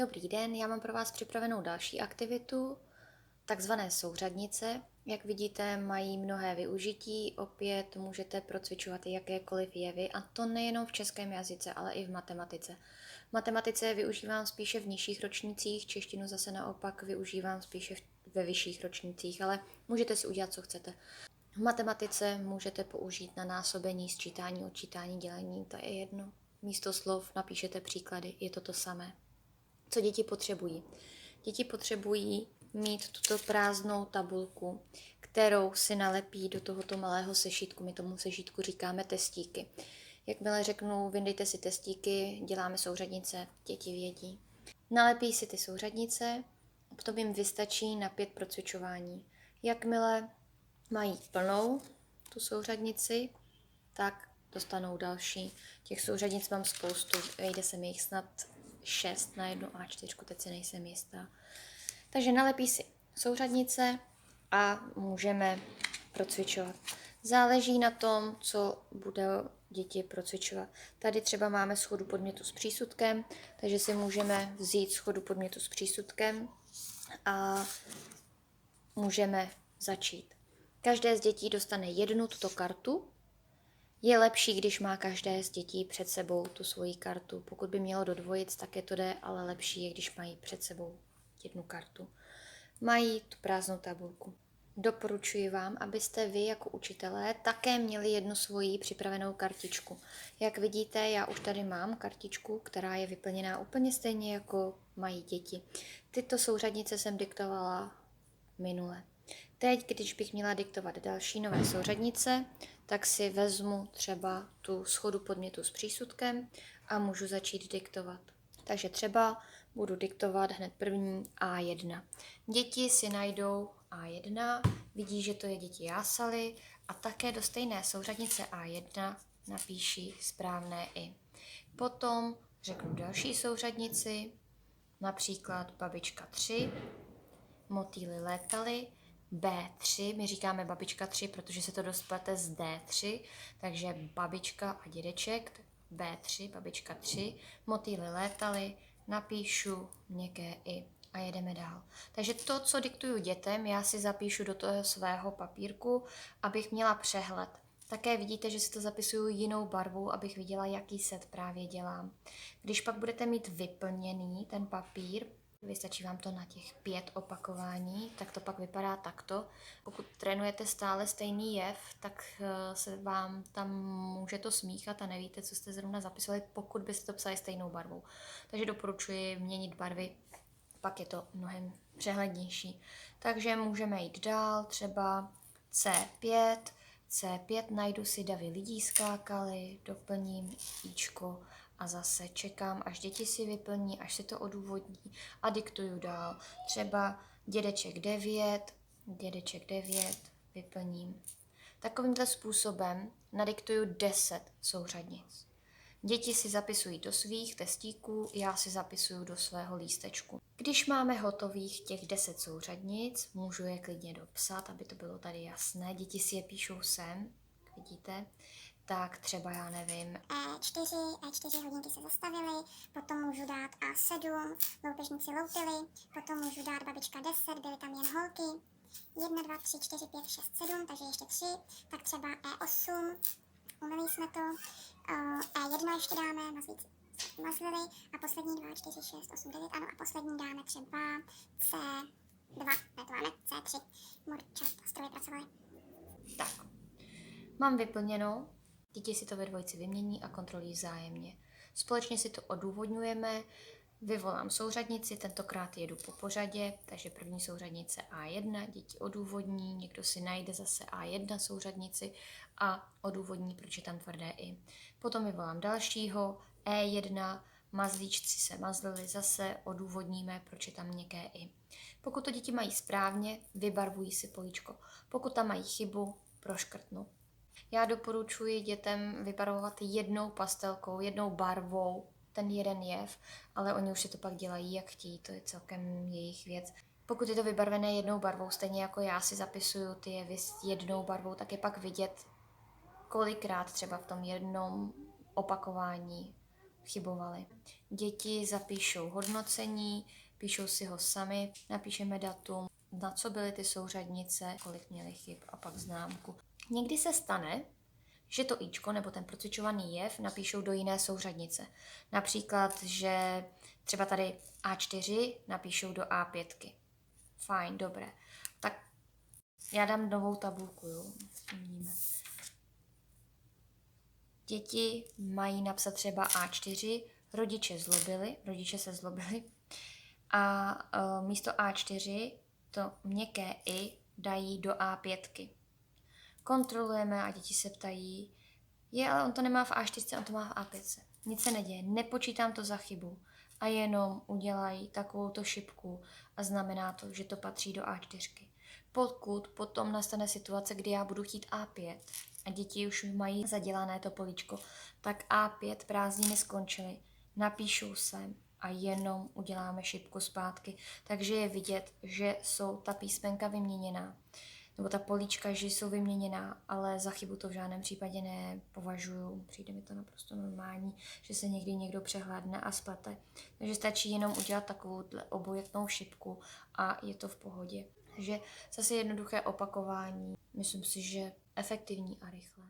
Dobrý den, já mám pro vás připravenou další aktivitu, takzvané souřadnice. Jak vidíte, mají mnohé využití, opět můžete procvičovat jakékoliv jevy, a to nejenom v českém jazyce, ale i v matematice. V matematice je využívám spíše v nižších ročnících, češtinu zase naopak využívám spíše ve vyšších ročnících, ale můžete si udělat, co chcete. V matematice můžete použít na násobení, sčítání, odčítání, dělení, to je jedno. Místo slov napíšete příklady, je to to samé. Co děti potřebují? Děti potřebují mít tuto prázdnou tabulku, kterou si nalepí do tohoto malého sešítku. My tomu sešítku říkáme testíky. Jakmile řeknu, vyndejte si testíky, děláme souřadnice, děti vědí. Nalepí si ty souřadnice, potom jim vystačí na 5 procvičování. Jakmile mají plnou tu souřadnici, tak dostanou další. Těch souřadnic mám spoustu, vejde se mi jich snad 6 na jednu A4, teď si nejsem jistá. Takže nalepí si souřadnice a můžeme procvičovat. Záleží na tom, co bude děti procvičovat. Tady třeba máme schodu podmětu s přísudkem, takže si můžeme vzít schodu podmětu s přísudkem a můžeme začít. Každé z dětí dostane jednu tuto kartu. Je lepší, když má každé z dětí před sebou tu svoji kartu. Pokud by mělo do dvojic, tak je to jde, ale lepší je, když mají před sebou jednu kartu. Mají tu prázdnou tabulku. Doporučuji vám, abyste vy jako učitelé také měli jednu svoji připravenou kartičku. Jak vidíte, já už tady mám kartičku, která je vyplněná úplně stejně, jako mají děti. Tyto souřadnice jsem diktovala minule. Teď, když bych měla diktovat další nové souřadnice, tak si vezmu třeba tu schodu podmětu s přísudkem a můžu začít diktovat. Takže třeba budu diktovat hned první A1. Děti si najdou A1, vidí, že to je děti jásaly a také do stejné souřadnice A1 napíší správné i. Potom řeknu další souřadnici, například babička 3, motýly létaly, B3, my říkáme babička 3, protože se to dost plete z D3, takže babička a dědeček, B3, babička 3, motýly létaly, napíšu měkké i a jedeme dál. Takže to, co diktuju dětem, já si zapíšu do toho svého papírku, abych měla přehled. Také vidíte, že si to zapisuju jinou barvou, abych viděla, jaký set právě dělám. Když pak budete mít vyplněný ten papír, vystačí vám to na těch 5 opakování, tak to pak vypadá takto. Pokud trénujete stále stejný jev, tak se vám tam může to smíchat a nevíte, co jste zrovna zapisovali, pokud byste to psali stejnou barvou. Takže doporučuji měnit barvy, pak je to mnohem přehlednější. Takže můžeme jít dál, třeba C5. C5 najdu si davy lidí skákali, doplním íčko a zase čekám, až děti si vyplní, až si to odůvodní a diktuju dál. Třeba dědeček 9, vyplním. Takovýmhle způsobem nadiktuju 10 souřadnic. Děti si zapisují do svých testíků, já si zapisuju do svého lístečku. Když máme hotových těch 10 souřadnic, můžu je klidně dopsat, aby to bylo tady jasné. Děti si je píšou sem, vidíte, tak třeba já nevím. E4 hodinky se zastavily, potom můžu dát A7, loupežníci loupili, potom můžu dát babička 10, byly tam jen holky. 1, 2, 3, 4, 5, 6, 7, takže ještě 3, tak třeba E8, umili jsme to, E1 ještě dáme, mazlili a poslední 2, 4, 6, 8, 9, ano a poslední dáme třeba C2, ne to máme C3, murčat, stroje pracovaly. Tak, mám vyplněno, děti si to ve dvojici vymění a kontrolují vzájemně. Společně si to odůvodňujeme, vyvolám souřadnici, tentokrát jedu po pořadě, takže první souřadnice A1, děti odůvodní, někdo si najde zase A1 souřadnici a odůvodní, proč je tam tvrdé i. Potom vyvolám dalšího, E1, mazlíčci se mazlili, zase odůvodníme, proč je tam měkké i. Pokud to děti mají správně, vybarvují si políčko. Pokud tam mají chybu, proškrtnu. Já doporučuji dětem vybarvovat jednou pastelkou, jednou barvou ten jeden jev, ale oni už si to pak dělají, jak chtějí, to je celkem jejich věc. Pokud je to vybarvené jednou barvou, stejně jako já si zapisuju ty jevy s jednou barvou, tak je pak vidět, kolikrát třeba v tom jednom opakování chybovali. Děti zapíšou hodnocení, píšou si ho sami, napíšeme datum, na co byly ty souřadnice, kolik měly chyb a pak známku. Někdy se stane, že to ičko nebo ten procvičovaný jev napíšou do jiné souřadnice. Například, že třeba tady A4 napíšou do A5. Fajn, dobré. Tak já dám novou tabulku, jo. Vidíme. Děti mají napsat třeba A4, rodiče se zlobili a místo A4 to měkké i dají do A5. Kontrolujeme a děti se ptají, ale on to nemá v A4, on to má v A5. Nic se neděje, nepočítám to za chybu a jenom udělají takovouto šipku a znamená to, že to patří do A4. Pokud potom nastane situace, kdy já budu chtít A5 a děti už mají zadělané to políčko, tak A5 prázdniny skončily, napíšou sem a jenom uděláme šipku zpátky. Takže je vidět, že jsou ta písmenka vyměněná, nebo ta políčka, že jsou vyměněná, ale za chybu to v žádném případě nepovažuju. Přijde mi to naprosto normální, že se někdy někdo přehlédne a splete. Takže stačí jenom udělat takovou obojeknou šipku a je to v pohodě. Takže zase jednoduché opakování, myslím si, že efektivní a rychlé.